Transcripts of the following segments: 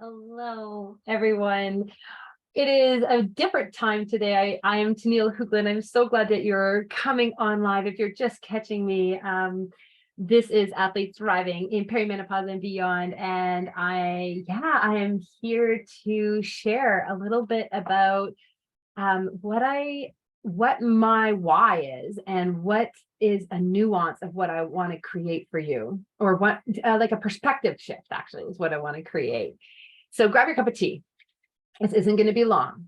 Hello, everyone. It is a different time today. I am Tennille Hooglin. I'm so glad that you're coming on live. If you're just catching me, this is Athletes Thriving in Perimenopause and Beyond. And I am here to share a little bit about what my why is and what is a nuance of what I want to create for you, or what like a perspective shift actually is what I want to create. So grab your cup of tea. This isn't going to be long.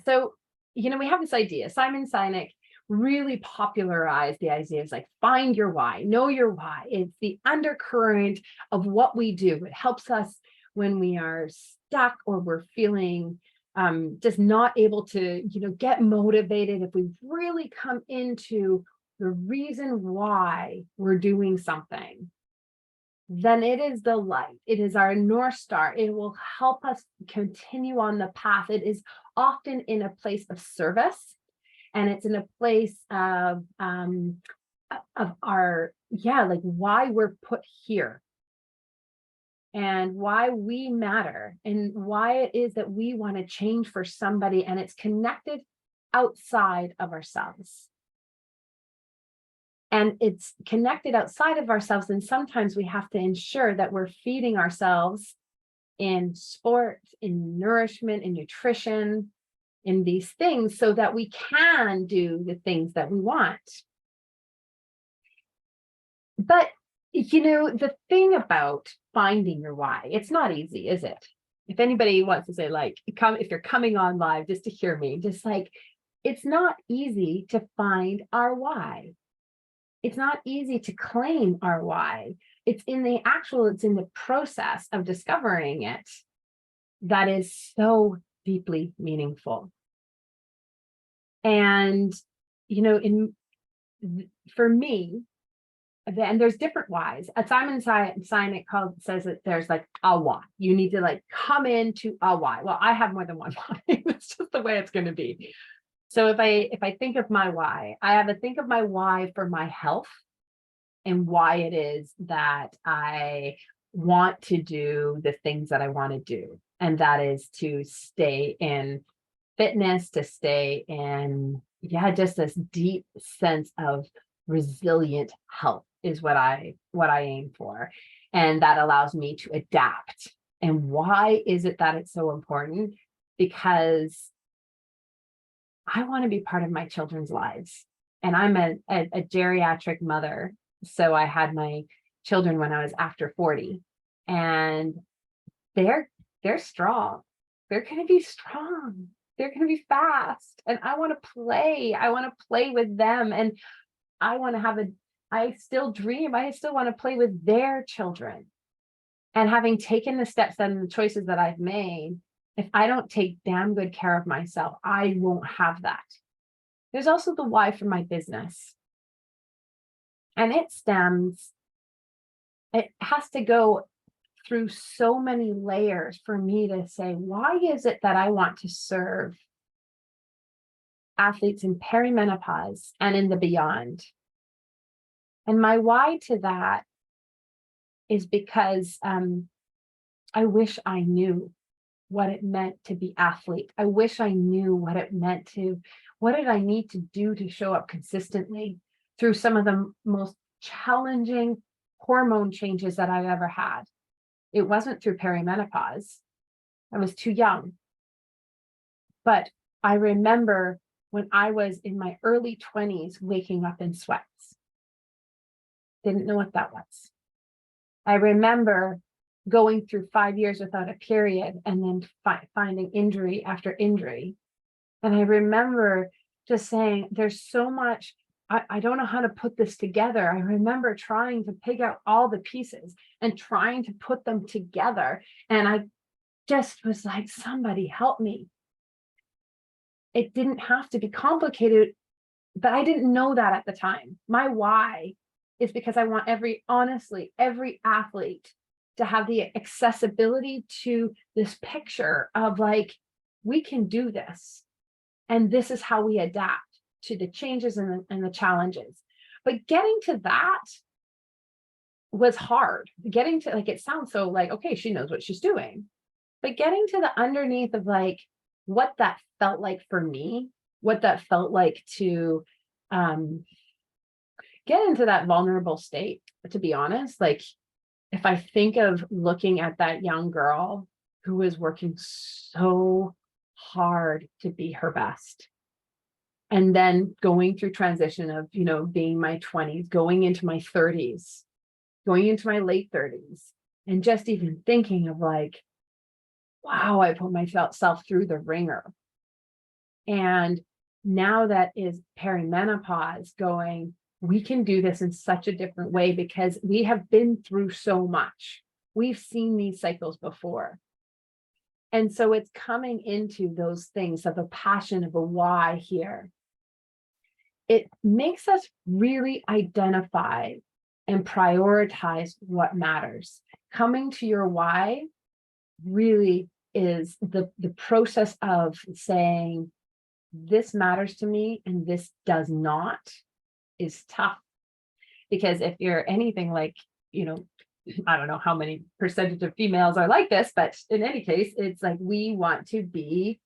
So, we have this idea. Simon Sinek really popularized the idea of like, find your why, know your why. It's the undercurrent of what we do. It helps us when we are stuck or we're feeling just not able to, get motivated. If we really come into the reason why we're doing something, then it is the light. It is our North Star. It will help us continue on the path. It is often in a place of service, and it's in a place of our, like why we're put here and why we matter and why it is that we want to change for somebody, and it's connected outside of ourselves. And it's connected outside of ourselves. And sometimes we have to ensure that we're feeding ourselves in sport, in nourishment, in nutrition, in these things so that we can do the things that we want. But, the thing about finding your why, it's not easy, is it? If anybody wants to say, like, if you're coming on live just to hear me, just like, it's not easy to find our why. It's not easy to claim our why. It's in the process of discovering it that is so deeply meaningful. And, for me, and there's different whys. Simon Sinek says that there's like a why. You need to like come into a why. Well, I have more than one why. It's just the way it's going to be. So if I think of my why, I have to think of my why for my health and why it is that I want to do the things that I want to do. And that is to stay in fitness, to stay in, just this deep sense of resilient health is what I aim for. And that allows me to adapt. And why is it that it's so important? Because I want to be part of my children's lives. And I'm a geriatric mother. So I had my children when I was after 40, and they're strong. They're going to be strong. They're going to be fast. And I want to play. I want to play with them. And I want to I still dream. I still want to play with their children. And having taken the steps and the choices that I've made, if I don't take damn good care of myself, I won't have that. There's also the why for my business. And it has to go through so many layers for me to say, why is it that I want to serve athletes in perimenopause and in the beyond? And my why to that is because I wish I knew what it meant to be athlete. I wish I knew what did I need to do to show up consistently through some of the most challenging hormone changes that I've ever had. It wasn't through perimenopause. I was too young. But I remember when I was in my early 20s, waking up in sweats. Didn't know what that was. I remember going through 5 years without a period and then finding injury after injury. And I remember just saying, there's so much, I don't know how to put this together. I remember trying to pick out all the pieces and trying to put them together. And I just was like, somebody help me. It didn't have to be complicated, but I didn't know that at the time. My why is because I want every athlete to have the accessibility to this picture of like, we can do this. And this is how we adapt to the changes and the challenges. But getting to that was hard. Getting to, like, it sounds so like, okay, she knows what she's doing. but getting to the underneath of like what that felt like for me, what that felt like to um, get into that vulnerable state, to be honest. Like, if I think of looking at that young girl who was working so hard to be her best, and then going through transition of, being my 20s, going into my 30s, going into my late 30s, and just even thinking of like, wow, I put myself through the ringer. And now that is perimenopause going, we can do this in such a different way because we have been through so much. We've seen these cycles before. And so it's coming into those things of a passion, of a why here. It makes us really identify and prioritize what matters. Coming to your why really is the process of saying, this matters to me and this does not, is tough. Because if you're anything like, I don't know how many percentage of females are like this, but in any case, it's like we want to be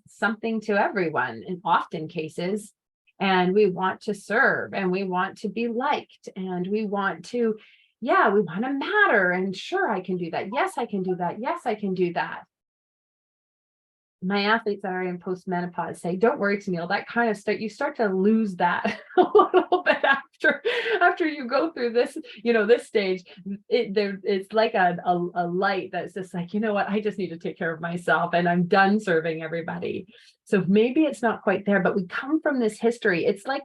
something to everyone in often cases, and we want to serve and we want to be liked and we want to matter. And sure, I can do that. Yes, I can do that. Yes, I can do that. My athletes that are in postmenopause say, don't worry, Tennille, that kind of you start to lose that a little bit after you go through this, this stage. It's like a light that's just like, you know what, I just need to take care of myself and I'm done serving everybody. So maybe it's not quite there, but we come from this history. It's like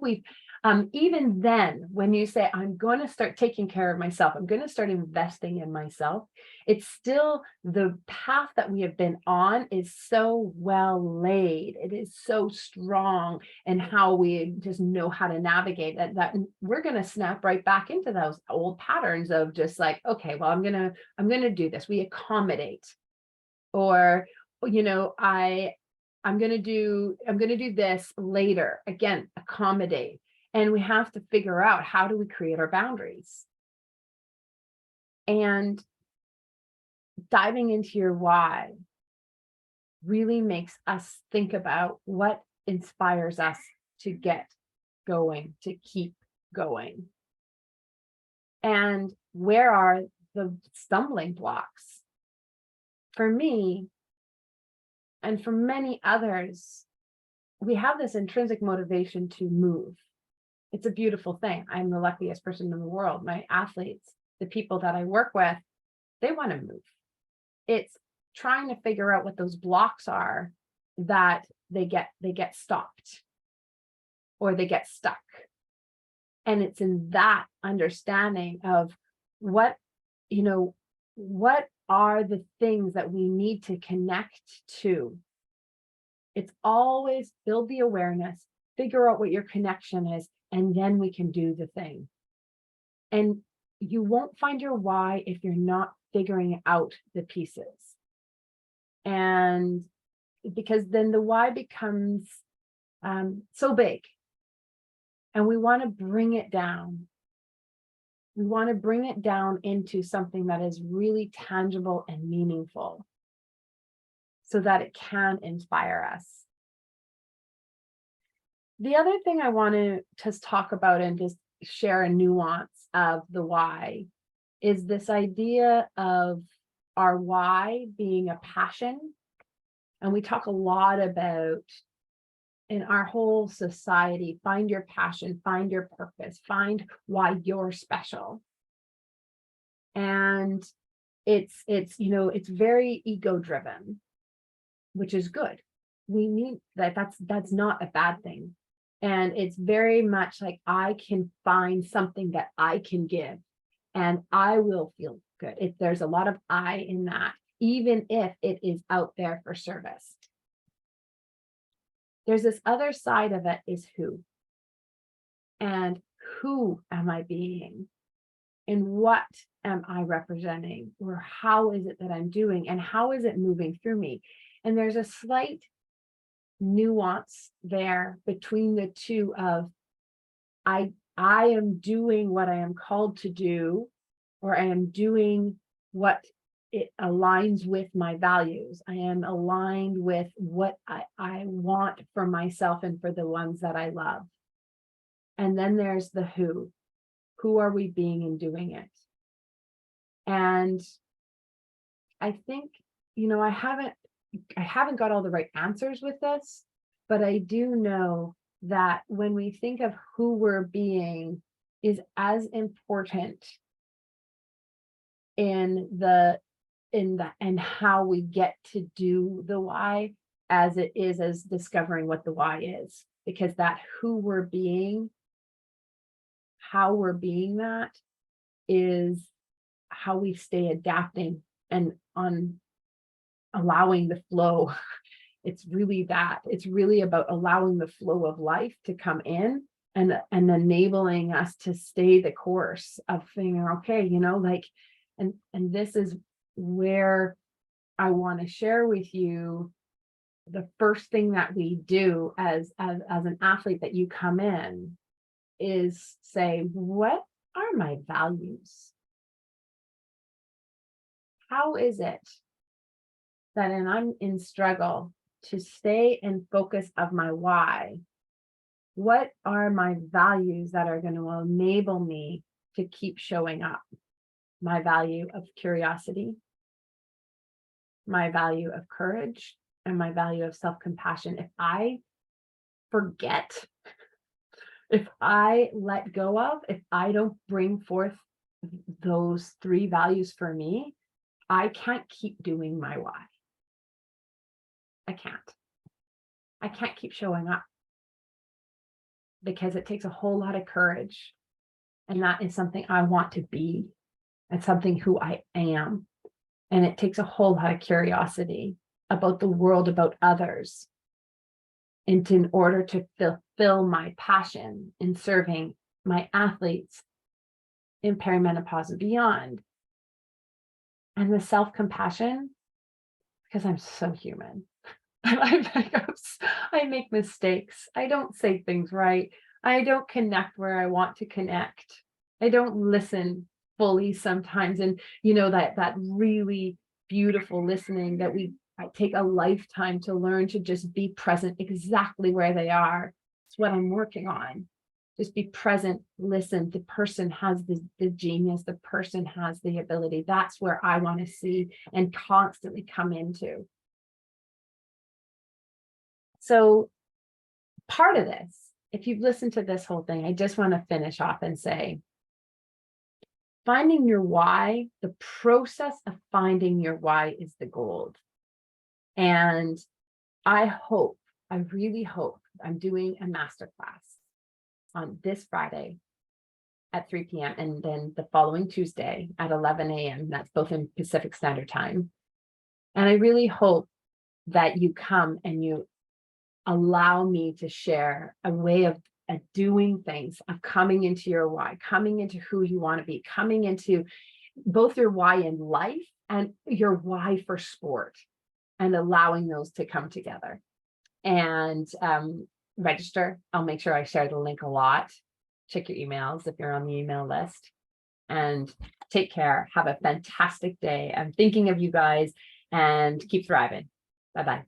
even then, when you say, I'm going to start taking care of myself, I'm going to start investing in myself, it's still the path that we have been on is so well laid. It is so strong, and how we just know how to navigate that we're going to snap right back into those old patterns of just like, okay, well, I'm going to do this. We accommodate, or, I'm going to do this later. Again, accommodate. And we have to figure out, how do we create our boundaries? And diving into your why really makes us think about what inspires us to get going, to keep going. And where are the stumbling blocks? For me, and for many others, we have this intrinsic motivation to move. It's a beautiful thing. I'm the luckiest person in the world. My athletes, the people that I work with, they want to move. It's trying to figure out what those blocks are that they get stopped or they get stuck. And it's in that understanding of what are the things that we need to connect to. It's always build the awareness, figure out what your connection is, and then we can do the thing. And you won't find your why if you're not figuring out the pieces. And because then the why becomes so big, and we want to bring it down. We want to bring it down into something that is really tangible and meaningful, so that it can inspire us. The other thing I want to just talk about and just share a nuance of the why is this idea of our why being a passion. And we talk a lot about, in our whole society, find your passion, find your purpose, find why you're special. And it's very ego driven, which is good. We need that. That's not a bad thing. And it's very much like, I can find something that I can give and I will feel good. There's a lot of I in that, even if it is out there for service. There's this other side of it, is who. And who am I being? And what am I representing? Or how is it that I'm doing? And how is it moving through me? And there's a slight nuance there between the two of, I am doing what I am called to do, or I am doing what it aligns with my values. I am aligned with what I want for myself and for the ones that I love. And then there's the who. Who are we being in doing it? And I think, I haven't got all the right answers with this, but I do know that when we think of who we're being is as important and how we get to do the why as it is as discovering what the why is, because that who we're being, how we're being, that is how we stay adapting and on allowing the flow. It's really about allowing the flow of life to come in and enabling us to stay the course of thinking, okay, and this is where I want to share with you the first thing that we do as an athlete that you come in is say, what are my values? How is it that I'm in struggle to stay in focus of my why? What are my values that are going to enable me to keep showing up? My value of curiosity, my value of courage, and my value of self-compassion. If I forget, if I let go of, if I don't bring forth those 3 values for me, I can't keep doing my why. I can't keep showing up because it takes a whole lot of courage. And that is something I want to be. It's something who I am. And it takes a whole lot of curiosity about the world, about others. And in order to fulfill my passion in serving my athletes in perimenopause and beyond. And the self-compassion, because I'm so human. I make mistakes. I don't say things right. I don't connect where I want to connect. I don't listen fully sometimes. And that really beautiful listening that I take a lifetime to learn to just be present exactly where they are. It's what I'm working on. Just be present, listen. The person has the genius, the person has the ability. That's where I want to see and constantly come into. So part of this, if you've listened to this whole thing, I just want to finish off and say, finding your why, the process of finding your why is the gold. And I really hope, I'm doing a masterclass on this Friday at 3 p.m. and then the following Tuesday at 11 a.m. That's both in Pacific Standard Time. And I really hope that you come and you allow me to share a way of doing things, of coming into your why, coming into who you want to be, coming into both your why in life and your why for sport, and allowing those to come together. And register. I'll make sure I share the link a lot. Check your emails if you're on the email list. And take care. Have a fantastic day. I'm thinking of you guys and keep thriving. Bye-bye.